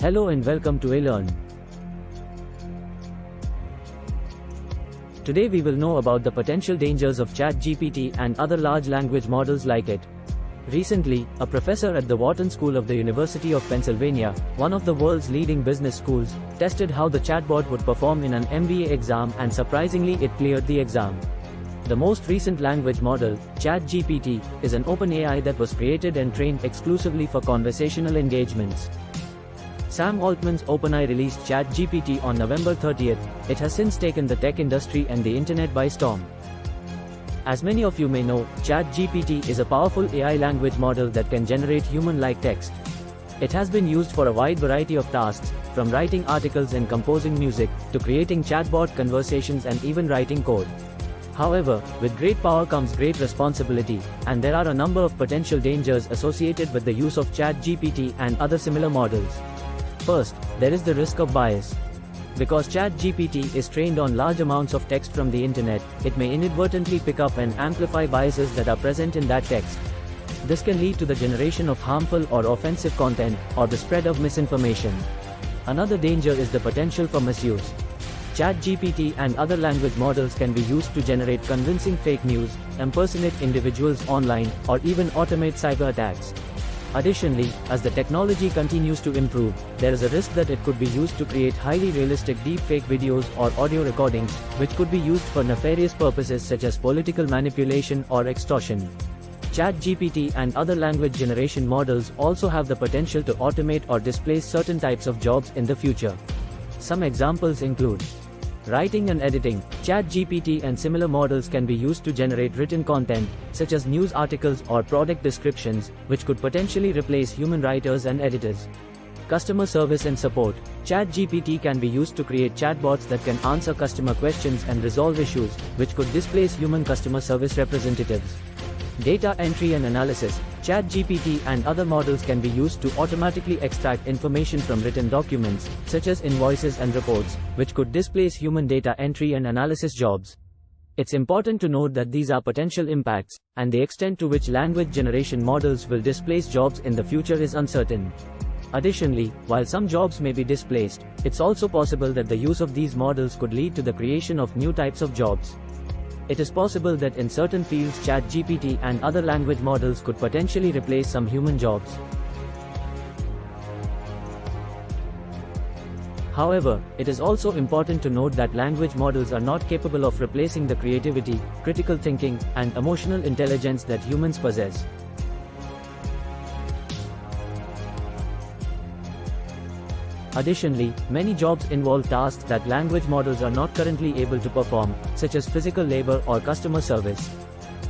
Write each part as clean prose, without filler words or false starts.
Hello and welcome to iLearn. Today we will know about the potential dangers of ChatGPT and other large language models like it. Recently, a professor at the Wharton School of the University of Pennsylvania, one of the world's leading business schools, tested how the chatbot would perform in an MBA exam, and surprisingly it cleared the exam. The most recent language model, ChatGPT, is an OpenAI that was created and trained exclusively for conversational engagements. Sam Altman's OpenAI released ChatGPT on November 30th. It has since taken the tech industry and the internet by storm. As many of you may know, ChatGPT is a powerful AI language model that can generate human-like text. It has been used for a wide variety of tasks, from writing articles and composing music, to creating chatbot conversations and even writing code. However, with great power comes great responsibility, and there are a number of potential dangers associated with the use of ChatGPT and other similar models. First, there is the risk of bias. Because ChatGPT is trained on large amounts of text from the internet, it may inadvertently pick up and amplify biases that are present in that text. This can lead to the generation of harmful or offensive content, or the spread of misinformation. Another danger is the potential for misuse. ChatGPT and other language models can be used to generate convincing fake news, impersonate individuals online, or even automate cyber attacks. Additionally, as the technology continues to improve, there is a risk that it could be used to create highly realistic deepfake videos or audio recordings, which could be used for nefarious purposes such as political manipulation or extortion. ChatGPT and other language generation models also have the potential to automate or displace certain types of jobs in the future. Some examples include writing and editing. ChatGPT and similar models can be used to generate written content, such as news articles or product descriptions, which could potentially replace human writers and editors. Customer service and support. ChatGPT can be used to create chatbots that can answer customer questions and resolve issues, which could displace human customer service representatives. Data entry and analysis. ChatGPT and other models can be used to automatically extract information from written documents, such as invoices and reports, which could displace human data entry and analysis jobs. It's important to note that these are potential impacts, and the extent to which language generation models will displace jobs in the future is uncertain. Additionally, while some jobs may be displaced, it's also possible that the use of these models could lead to the creation of new types of jobs. It is possible that in certain fields ChatGPT and other language models could potentially replace some human jobs. However, it is also important to note that language models are not capable of replacing the creativity, critical thinking, and emotional intelligence that humans possess. Additionally, many jobs involve tasks that language models are not currently able to perform, such as physical labor or customer service.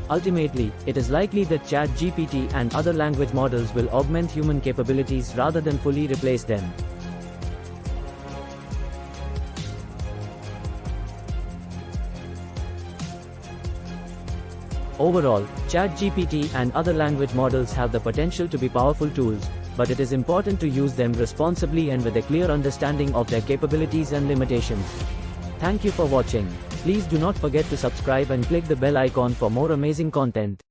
Ultimately, it is likely that ChatGPT and other language models will augment human capabilities rather than fully replace them. Overall, ChatGPT and other language models have the potential to be powerful tools, but it is important to use them responsibly and with a clear understanding of their capabilities and limitations. Thank you for watching. Please do not forget to subscribe and click the bell icon for more amazing content.